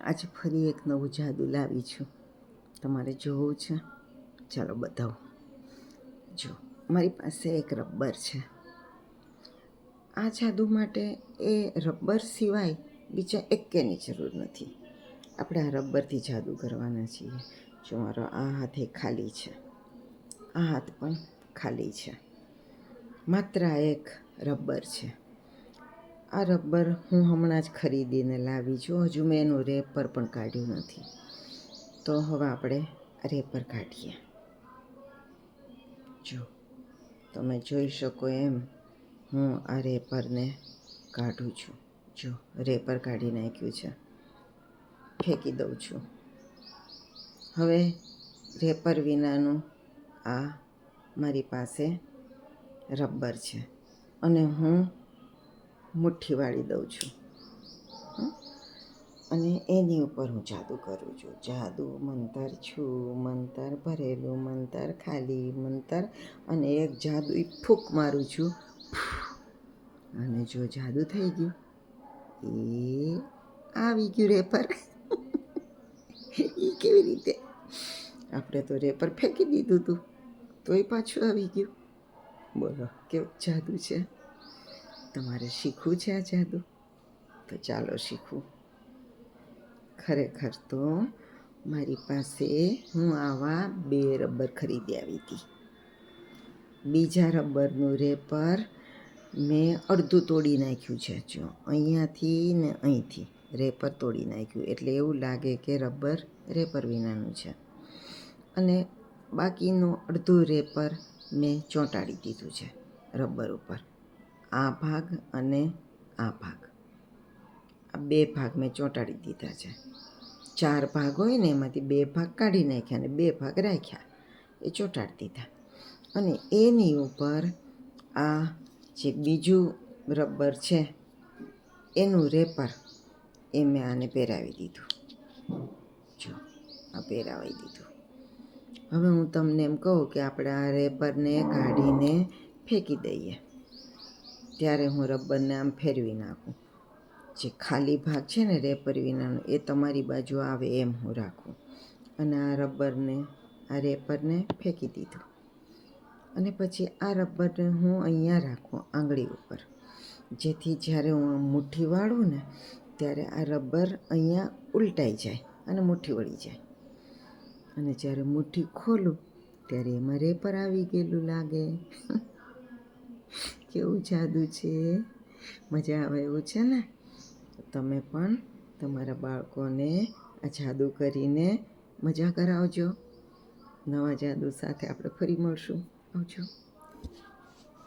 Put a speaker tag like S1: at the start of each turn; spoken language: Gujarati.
S1: આજે ફરી એક નવું જાદુ લાવી છું. તમારે જોવું છે? ચાલો બતાવું. જો મારી પાસે એક રબર છે. આ જાદુ માટે એ રબર સિવાય બીજા એકેની જરૂર નથી. આપણે આ રબરથી જાદુ કરવાના છીએ. જો મારો આ હાથ એ ખાલી છે, આ હાથ પણ ખાલી છે. માત્ર એક રબર છે. આ રબર હું હમણાં જ ખરીદીને લાવી છું. હજુ મેં એનું રેપર પણ કાઢ્યું નથી. તો હવે આપણે રેપર કાઢીએ. જો તમે જોઈ શકો એમ હું આ રેપરને કાઢું છું. જો રેપર કાઢી નાખ્યું છે, ફેંકી દઉં છું. હવે રેપર વિનાનું આ મારી પાસે રબર છે અને હું મુઠ્ઠી વાળી દઉં છું અને એની ઉપર હું જાદુ કરું છું. જાદુ મંતર છું, મંતર ભરેલું, મંતર ખાલી, મંતર અને એક જાદુ ફૂંક મારું છું અને જો જાદુ થઈ ગયું. એ આવી ગયું રેપર. એ કેવી રીતે? આપણે તો રેપર ફેંકી દીધું હતું, તોય પાછું આવી ગયું. બોલો કેવું જાદુ છે? તમારે શીખવું છે આ જાદુ? તો ચાલો શીખવું. ખરેખર તો મારી પાસે હું આવા 2 રબર ખરીદી આવી હતી. બીજા રબરનું રેપર મેં અડધું તોડી નાખ્યું છે. જો અહીંયાથી ને અહીંથી રેપર તોડી નાખ્યું, એટલે એવું લાગે કે રબર રેપર વિનાનું છે. અને બાકીનું અડધું રેપર મેં ચોંટાડી દીધું છે રબર ઉપર. આ ભાગ અને આ ભાગ, આ 2 ભાગ મેં ચોંટાડી દીધા છે. 4 ભાગ હોય ને એમાંથી 2 ભાગ કાઢી નાખ્યા અને 2 ભાગ રાખ્યા, એ ચોંટાડી દીધા. અને એની ઉપર આ જે બીજું રબર છે એનું રેપર એ મેં આને પહેરાવી દીધું. જો આ પહેરાવી દીધું. હવે હું તમને એમ કહું કે આપણે આ રેપરને કાઢીને ફેંકી દઈએ, ત્યારે હું રબરને આમ ફેરવી નાખું. જે ખાલી ભાગ છે ને રેપર વિનાનો, એ તમારી બાજુ આવે એમ હું રાખું અને આ રબરને, આ રેપરને ફેંકી દીધું. અને પછી આ રબરને હું અહીંયા રાખું આંગળી ઉપર, જેથી જ્યારે હું મુઠ્ઠી વાળું ને ત્યારે આ રબર અહીંયા ઉલટાઈ જાય અને મુઠ્ઠી વળી જાય. અને જ્યારે મુઠ્ઠી ખોલું ત્યારે એમાં રેપર આવી ગયેલું લાગે. કેવું જાદુ છે? મજા આવે એવું છે ને? તમે પણ તમારા બાળકોને આ જાદુ કરીને મજા કરાવજો. નવા જાદુ સાથે આપણે ફરી મળશું. આવજો.